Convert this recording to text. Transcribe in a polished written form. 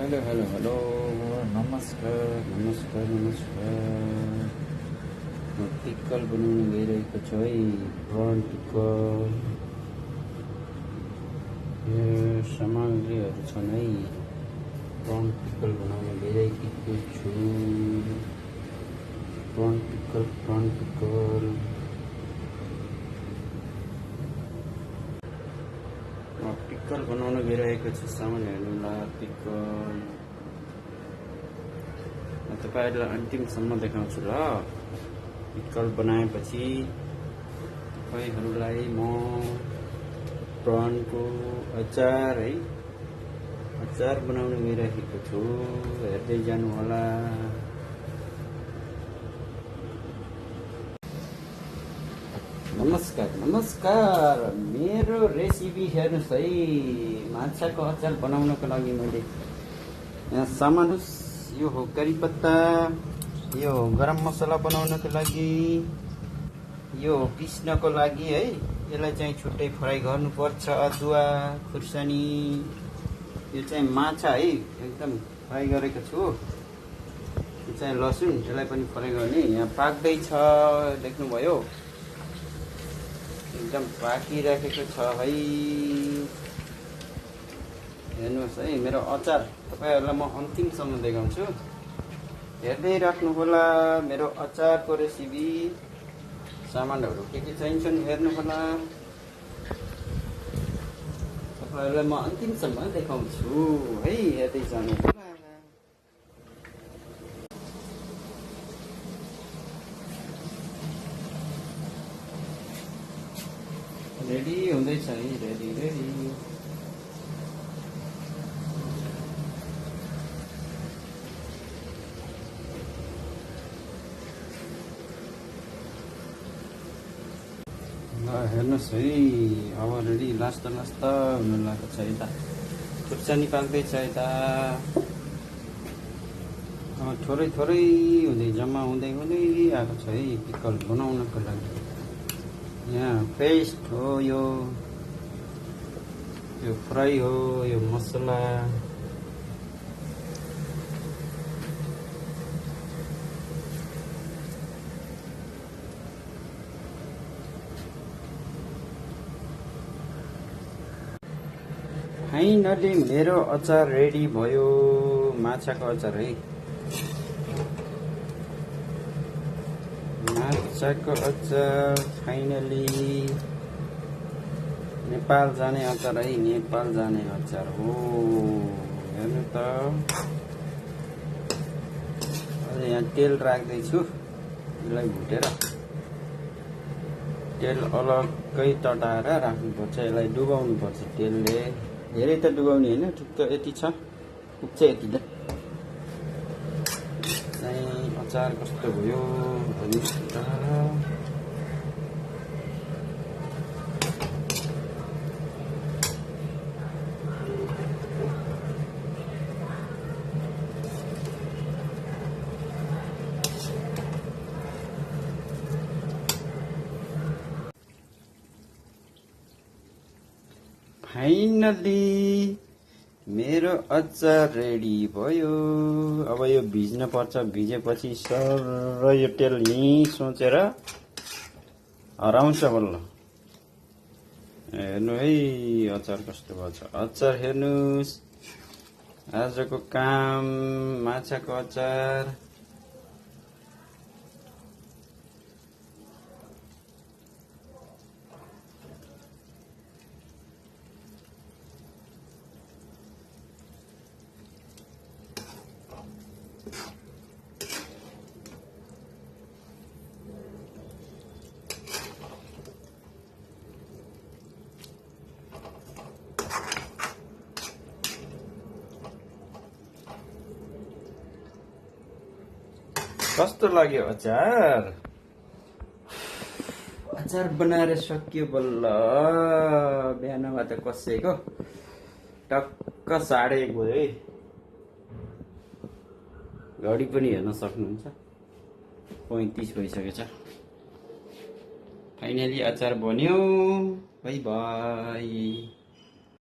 Hello hello hello नमस्कार नमस्कार नमस्कार म पिक्कल बनाउन गइरहेको छु है प्रन पिक्कल यो सामग्रीहरू छन् है प्रन पिक्कल बनाउन गइरहेको छु प्रन पिक्कल पिक्कल बनाउन गइरहेको छु सामान हेर्नुला पिक्कल म तपाईहरुलाई अन्तिमसम्म देखाउँछु ल पिक्कल बनाएपछि तपाईहरुलाई म प्रनको अचार है अचार बनाउन गइरहेको छु हेर्दै जानु होला। नमस्कार नमस्कार मेरो रेसिपी हेर्नुस् है माछाको अचार बनाउनको लागि मैले यहाँ सामान यो हो करी पत्ता, यो हो गरम मसला बनाउनको लागि, यो हो पिस्नको लागि है यसलाई चाहिँ छुट्टै फ्राई गर्नुपर्छ। अदुवा खुर्सानी यो चाहिँ माछा है एकदम फ्राई गरेको छु। यो चाहिँ लसुन यसलाई पनि फ्राई गर्ने यहाँ पाक्दै छ देख्नुभयो एकदम पाकिरहेको छ है हेर्नुहोस् है मेरो अचार तपाईहरुलाई म अन्तिमसम्म देखाउँछु हेर्दै राख्नु होला। मेरो अचारको रेसिपी सामानहरु के चाहिन्छन् हेर्नु होला तपाईहरुलाई म अन्तिमसम्म देखाउँछु है हेर्दै जानु होला। रेडी हुँदैछ है रेडी रेडी हेर्नुहोस् है अब रेडी लास्ट हुन लागेको छ यता खुर्सानी पाक्दैछ यता थोरै थोरै हुँदै जम्मा हुँदै हुँदै आएको छ है पिक्कल बनाउनको लागि। यहाँ पेस्ट हो यो फ्राई हो यो मसला फाइनली मेरो अचार रेडी भयो माछाको अचार है माछाको अचार फाइनली नेपाल जाने अचार है नेपाल जाने अचार हो हेर्नु त अहिले यहाँ तेल राख्दैछु यसलाई भुटेर तेल अलग्गै तताएर राख्नुपर्छ यसलाई डुबाउनुपर्छ तेलले धेरै त डुबाउने हैन ठिक्क यति छ पुग्छ यति त अचार कस्तो भयो फाइनली मेरो अचार रेडी भयो। अब यो भिज्न पर्छ भिजेपछि सर यो तेल यहीँ सोचेर हराउँछ बल्ल हेर्नु है अचार कस्तो भएछ अचार हेर्नुस् आजको काम माछाको अचार कस्तो लाग्यो अचार अचार बनाएर सकियो बल्ल बिहानमा त कसैको टक्क 1:30 भयो है घडी पनि हेर्न सक्नुहुन्छ 35 भइसकेछ। फाइनली अचार बन्यो बाइ बाइ।